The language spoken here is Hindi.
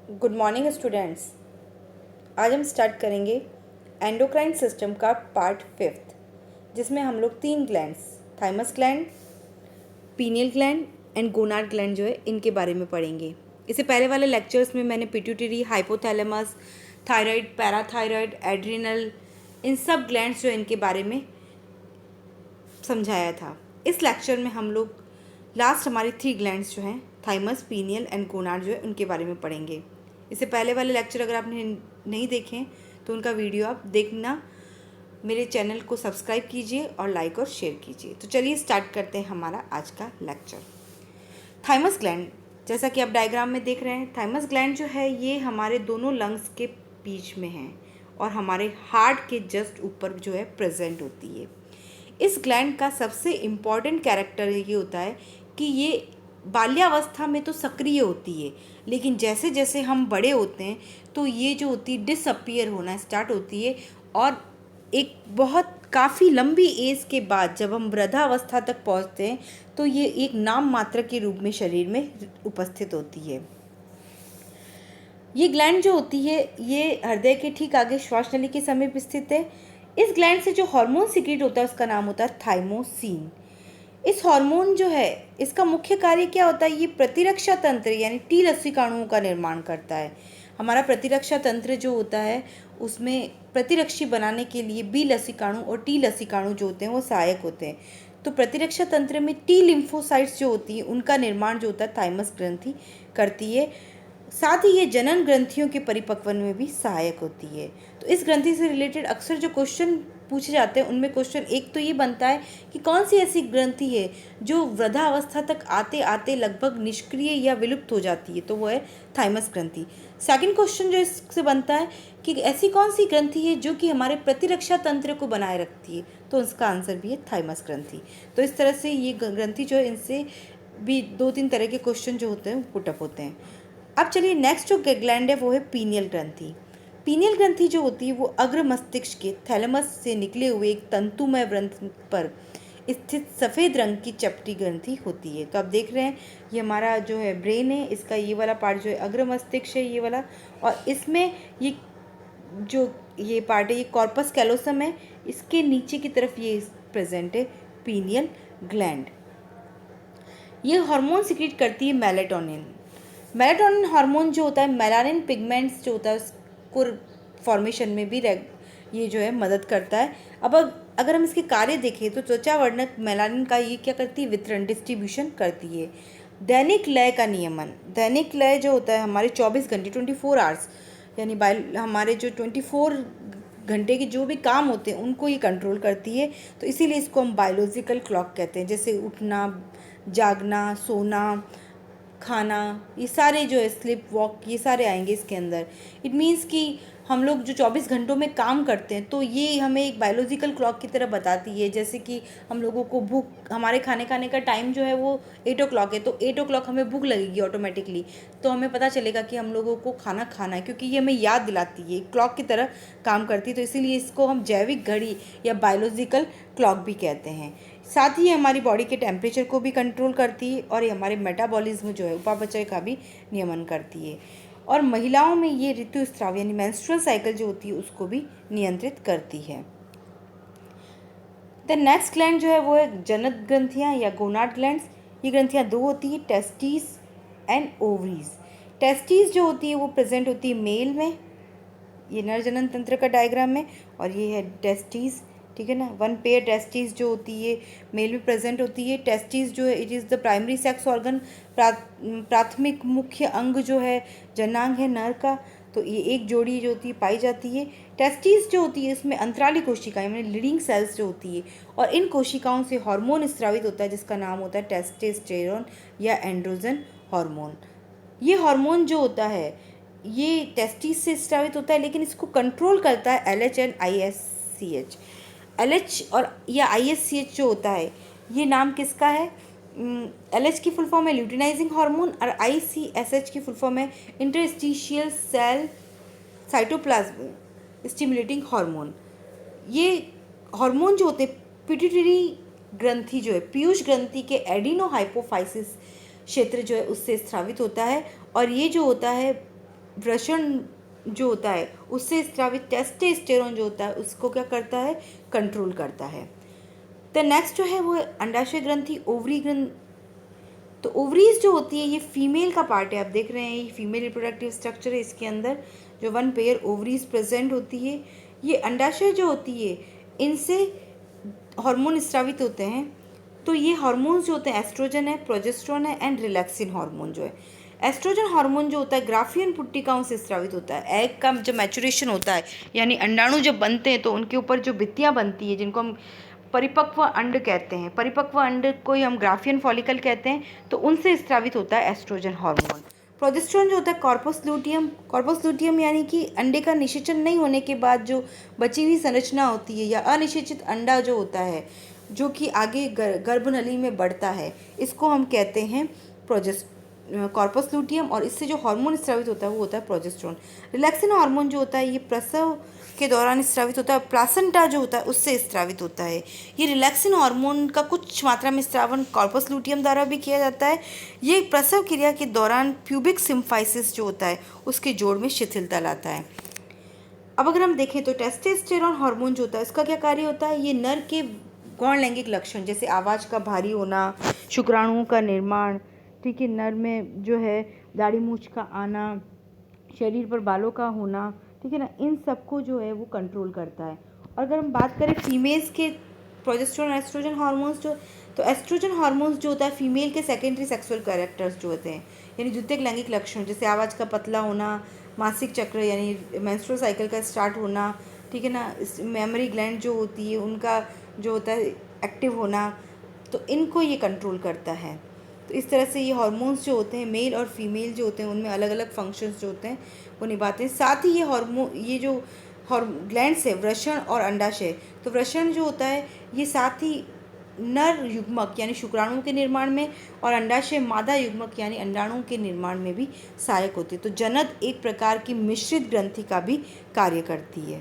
Good morning students. आज हम स्टार्ट करेंगे एंडोक्राइन सिस्टम का पार्ट 5, जिसमें हम लोग 3 glands thymus gland, pineal gland and gonad gland जो है इनके बारे में पढ़ेंगे। इससे पहले वाले लेक्चर्स में मैंने pituitary, hypothalamus, thyroid, parathyroid, adrenal, इन सब ग्लैंड्स जो इनके बारे में समझाया था। इस लेक्चर में हम लोग लास्ट हमारी 3 ग्लैंड्स जो हैं थाइमस, पीनियल एंड गोनाड जो है उनके बारे में पढ़ेंगे। इससे पहले वाले लेक्चर अगर आपने नहीं देखे तो उनका वीडियो आप देखना। मेरे चैनल को सब्सक्राइब कीजिए और लाइक और शेयर कीजिए। तो चलिए स्टार्ट करते हैं हमारा आज का लेक्चर। थाइमस ग्लैंड, जैसा कि आप डायग्राम में देख रहे हैं, थाइमस ग्लैंड जो है ये हमारे दोनों लंग्स के बीच में है और हमारे हार्ट के जस्ट ऊपर जो है प्रेजेंट होती है। इस ग्लैंड का सबसे इम्पॉर्टेंट कैरेक्टर ये होता है कि ये बाल्यावस्था में तो सक्रिय होती है, लेकिन जैसे जैसे हम बड़े होते हैं तो ये जो होती है डिसअपीयर होना स्टार्ट होती है और एक बहुत काफ़ी लंबी एज के बाद जब हम वृद्धावस्था तक पहुंचते हैं तो ये एक नाम मात्र के रूप में शरीर में उपस्थित होती है। ये ग्लैंड जो होती है ये हृदय के ठीक आगे श्वास नली के समीप स्थित है। इस ग्लैंड से जो हार्मोन सीक्रेट होता है उसका नाम होता है थाइमोसिन। इस हार्मोन जो है इसका मुख्य कार्य क्या होता है, ये प्रतिरक्षा तंत्र यानी टी लसिकाणुओं का निर्माण करता है। हमारा प्रतिरक्षा तंत्र जो होता है उसमें प्रतिरक्षी बनाने के लिए बी लसिकाणु और टी लसिकाणु जो होते हैं वो सहायक होते हैं। तो प्रतिरक्षा तंत्र में टी लिम्फोसाइट्स जो होती हैं उनका निर्माण जो होता है थाइमस ग्रंथि करती है। साथ ही ये जनन ग्रंथियों के परिपक्वन में भी सहायक होती है। तो इस ग्रंथि से रिलेटेड अक्सर जो क्वेश्चन पूछे जाते हैं उनमें क्वेश्चन एक तो ये बनता है कि कौन सी ऐसी ग्रंथि है जो वृद्धावस्था तक आते आते लगभग निष्क्रिय या विलुप्त हो जाती है, तो वो है थाइमस ग्रंथि। सेकंड क्वेश्चन जो इससे बनता है कि ऐसी कौन सी ग्रंथि है जो कि हमारे प्रतिरक्षा तंत्र को बनाए रखती है, तो उसका आंसर भी है थाइमस ग्रंथि। तो इस तरह से ये ग्रंथि जो है इनसे भी 2-3 तरह के क्वेश्चन जो होते हैं पुटअप होते हैं। अब चलिए नेक्स्ट जो ग्लैंड है वो है पीनियल ग्रंथि। पीनियल ग्रंथि जो होती है वो अग्र मस्तिष्क के थैलेमस से निकले हुए एक तंतुमय व्रंथ पर स्थित सफ़ेद रंग की चपटी ग्रंथि होती है। तो आप देख रहे हैं ये हमारा जो है ब्रेन है, इसका ये वाला पार्ट जो है अग्र मस्तिष्क है ये वाला, और इसमें ये जो ये पार्ट है ये कॉर्पस कैलोसम है, इसके नीचे की तरफ ये प्रेजेंट है पीनियल ग्लैंड। ये हार्मोन सिक्रीट करती है मेलेटोनिन। मेलाटोनिन हार्मोन जो होता है मेलानिन पिगमेंट्स जो होता है उसको फॉर्मेशन में भी ये जो है मदद करता है। अब अगर हम इसके कार्य देखें तो त्वचा वर्णक मेलानिन का ये क्या करती है, वितरण डिस्ट्रीब्यूशन करती है। दैनिक लय का नियमन, दैनिक लय जो होता है हमारे 24 घंटे 24 आवर्स यानी हमारे जो 24 घंटे के जो भी काम होते हैं उनको ये कंट्रोल करती है। तो इसीलिए इसको हम बायोलॉजिकल क्लॉक कहते हैं। जैसे उठना, जागना, सोना, खाना, ये सारे जो है स्लिप वॉक ये सारे आएंगे इसके अंदर। इट मीन्स कि हम लोग जो 24 घंटों में काम करते हैं तो ये हमें एक बायोलॉजिकल क्लॉक की तरह बताती है। जैसे कि हम लोगों को भूख, हमारे खाने का टाइम जो है वो 8 o'clock है, तो 8 o'clock हमें भूख लगेगी ऑटोमेटिकली, तो हमें पता चलेगा कि हम लोगों को खाना खाना है, क्योंकि ये हमें याद दिलाती है, क्लॉक की तरह काम करती है। तो इसीलिए इसको हम जैविक घड़ी या बायोलॉजिकल क्लॉक भी कहते हैं। साथ ही हमारी बॉडी के टेम्परेचर को भी कंट्रोल करती है और ये हमारे मेटाबॉलिज्म जो है उपापचय का भी नियमन करती है। और महिलाओं में ये ऋतुस्राव यानी मेंस्ट्रुअल साइकिल जो होती है उसको भी नियंत्रित करती है। द नेक्स्ट ग्लैंड जो है वो है जनक ग्रंथियाँ या गोनाड ग्लैंड्स। ये ग्रंथियाँ 2 होती है, टेस्टिस एंड ओवरीज। टेस्टिस जो होती है वो प्रेजेंट होती है मेल में, ये नर जनन तंत्र का डायग्राम में, और ये है टेस्टिस, ठीक है ना। 1 पेयर टेस्टिस जो होती है मेल में प्रेजेंट होती है। टेस्टिस जो है it is the primary sex organ, प्राथमिक मुख्य अंग जो है जनांग है नर का। तो ये एक जोड़ी जो होती है पाई जाती है। टेस्टिस जो होती है इसमें अंतराली कोशिकाएं यानी लीडिंग सेल्स जो होती है, और इन कोशिकाओं से हार्मोन स्रावित होता है जिसका नाम होता है टेस्टोस्टेरोन या एंड्रोजन हार्मोन। ये हार्मोन जो होता है ये टेस्टिस से स्रावित होता है, लेकिन इसको कंट्रोल करता है LH एंड ISCH। LH और या ISCH जो होता है ये नाम किसका है, LH की फुल फॉर्म है ल्यूटिनाइजिंग हार्मोन और ICSH की फुल फॉर्म है interstitial cell cytoplasm stimulating hormone. ये हार्मोन जो होते हैं पिट्यूटरी ग्रंथि जो है पीयूष ग्रंथि के एडिनो हाइपोफाइसिस क्षेत्र जो है उससे स्रावित होता है, और ये जो होता है वृषण जो होता है उससे स्रावित टेस्टोस्टेरोन जो होता है उसको क्या करता है, कंट्रोल करता है। तो नेक्स्ट जो है वो अंडाशय ग्रंथि, ओवरी ग्रंथि। तो ओवरीज जो होती है ये फीमेल का पार्ट है, आप देख रहे हैं ये फीमेल रिप्रोडक्टिव स्ट्रक्चर है, इसके अंदर जो 1 पेयर ओवरीज प्रेजेंट होती है। ये अंडाशय जो होती है इनसे हार्मोन स्रावित होते हैं। तो ये हार्मोन्स जो होते हैं एस्ट्रोजन है, प्रोजेस्टेरोन है एंड रिलैक्सिन हार्मोन जो है। एस्ट्रोजन हार्मोन जो होता है ग्राफियन पुट्टिकाओं से स्रावित होता है। एग का जब मैचुरेशन होता है यानी अंडाणु जब बनते हैं तो उनके ऊपर जो भित्तियाँ बनती है जिनको हम परिपक्व अंड कहते हैं, परिपक्व अंड को ही हम ग्राफियन फॉलिकल कहते हैं, तो उनसे स्रावित होता है एस्ट्रोजन हार्मोन। प्रोजेस्टेरोन जो होता है कॉर्पस लूटियम, कॉर्पस लूटियम यानी कि अंडे का निषेचन नहीं होने के बाद जो बची हुई संरचना होती है या अनिषेचित अंडा जो होता है जो कि आगे गर्भनली में बढ़ता है, इसको हम कहते हैं कॉर्पस लूटियम, और इससे जो हार्मोन स्रावित होता है वो होता है प्रोजेस्टेरोन। रिलैक्सिन हार्मोन जो होता है ये प्रसव के दौरान स्रावित होता है, प्लासेंटा जो होता है उससे स्रावित होता है। ये रिलैक्सिन हार्मोन का कुछ मात्रा में स्रावन कॉर्पस लूटियम द्वारा भी किया जाता है। ये प्रसव क्रिया के दौरान प्यूबिक सिम्फाइसिस जो होता है उसके जोड़ में शिथिलता लाता है। अब अगर हम देखें तो टेस्टोस्टेरोन हार्मोन जो होता है इसका क्या कार्य होता है, ये नर के गौण लैंगिक लक्षण जैसे आवाज़ का भारी होना, शुक्राणुओं का निर्माण, ठीक है, नर में जो है दाढ़ी मूछ का आना, शरीर पर बालों का होना, ठीक है ना, इन सबको जो है वो कंट्रोल करता है। और अगर हम बात करें फीमेल्स के प्रोजेस्टेरोन एस्ट्रोजन हार्मोन्स जो, तो एस्ट्रोजन हार्मोन्स जो होता है फीमेल के सेकेंडरी सेक्सुअल कैरेक्टर्स जो होते हैं यानी द्वितीयक लैंगिक लक्षण जैसे आवाज़ का पतला होना, मासिक चक्र यानी मेंस्ट्रुअल साइकिल का स्टार्ट होना, ठीक है ना, मेमोरी ग्लैंड जो होती है उनका जो होता है एक्टिव होना, तो इनको ये कंट्रोल करता है। तो इस तरह से ये हार्मोन्स जो होते हैं मेल और फीमेल जो होते हैं उनमें अलग अलग फंक्शंस जो होते हैं वो निभाते हैं। साथ ही ये जो ग्लैंड्स है वृषण और अंडाशय, तो वृषण जो होता है ये साथ ही नर युग्मक यानी शुक्राणुओं के निर्माण में और अंडाशय मादा युग्मक यानी अंडाणुओं के निर्माण में भी सहायक होती है। तो जनन एक प्रकार की मिश्रित ग्रंथि का भी कार्य करती है।